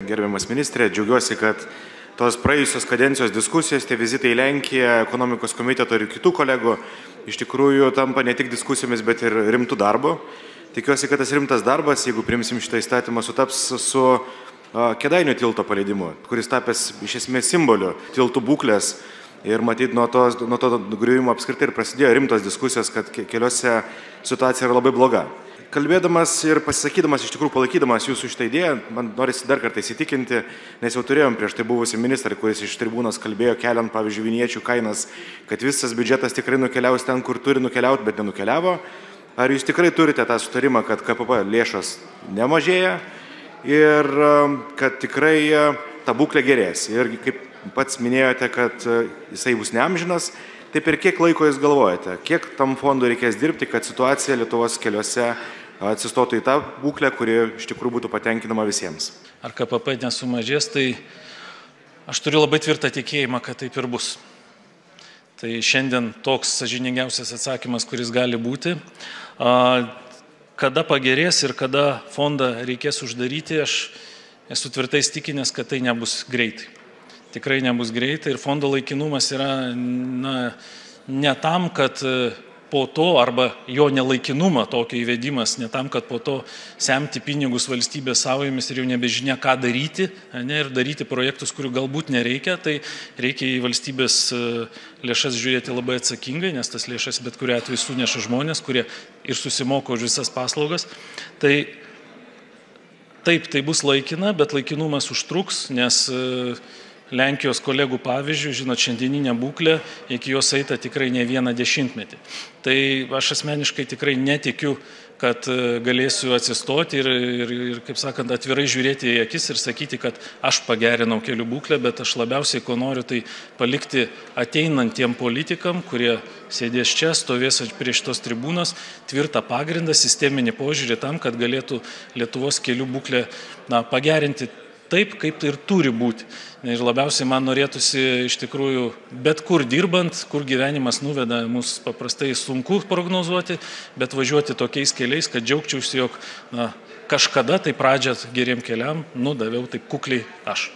gerbiamas ministrė. Džiaugiuosi, kad tos praėjusios kadencijos diskusijos, tie vizitai į Lenkiją, ekonomikos komiteto ir kitų kolegų iš tikrųjų tampa ne tik diskusijomis, bet ir rimtų darbo. Tikiuosi, kad tas rimtas darbas, jeigu priimsim šitą įstatymą, sutaps su Kėdainių tilto paleidimu, kuris tapęs iš esmės simboliu tiltų būklės. Ir matyt, nuo to griuvimo apskritai ir prasidėjo rimtos diskusijos, kad keliuose situacija yra labai bloga. Kalbėdamas ir pasisakydamas, iš tikrųjų palaikydamas jūsų šitą idėją, man norisi dar kartą įsitikinti, nes jau turėjom prieš tai buvusi ministrą, kuris iš tribūnos kalbėjo, keliant, pavyzdžiui, viniečių kainas, kad visas biudžetas tikrai nukeliaus ten, kur turi nukeliauti, bet nenukeliavo. Ar jūs tikrai turite tą sutarimą, kad KPP lėšos nemažėja ir kad tikrai ta būklė gerės? Ir kaip pats minėjote, kad jisai bus neamžinas, tai per kiek laiko jūs galvojate, kiek tam fondui reikės dirbti, kad situacija Lietuvos keliuose atsistotų į tą būklę, kuri iš tikrųjų būtų patenkinama visiems? Ar KPP nesumažės, tai aš turiu labai tvirtą tikėjimą, kad taip ir bus. Tai šiandien toks sąžiningiausias atsakymas, kuris gali būti. Kada pagerės ir kada fondą reikės uždaryti, aš esu tvirtai įsitikinęs, kad tai nebus greitai. Tikrai nebus greitai ir fondo laikinumas yra ne tam, kad po to, arba jo nelaikinumą tokio įvedimas, ne tam, kad po to semti pinigus valstybės savojomis ir jau nebežinia, ką daryti, ir daryti projektus, kurių galbūt nereikia, tai reikia į valstybės lėšas žiūrėti labai atsakingai, nes tas lėšas bet kuriuo atveju suneša žmonės, kurie ir susimoka už visas paslaugas. Tai taip, tai bus laikina, bet laikinumas užtruks, nes Lenkijos kolegų pavyzdžių, žinot, šiandieninę būklę, iki jos eita tikrai ne vieną dešimtmetį. Tai aš asmeniškai tikrai netikiu, kad galėsiu atsistoti ir kaip sakant, atvirai žiūrėti į akis ir sakyti, kad aš pagerinau kelių būklę, bet aš labiausiai, ko noriu, tai palikti ateinantiem politikam, kurie sėdės čia, stovės prie šitos tribūnos, tvirtą pagrindą, sisteminį požiūrį tam, kad galėtų Lietuvos kelių būklę pagerinti taip, kaip ir turi būti. Ir labiausiai man norėtųsi iš tikrųjų bet kur dirbant, kur gyvenimas nuveda, mus paprastai sunku prognozuoti, bet važiuoti tokiais keliais, kad džiaugčiausi, jog kažkada tai pradžią geriem keliam nudaviau taip kukliai aš.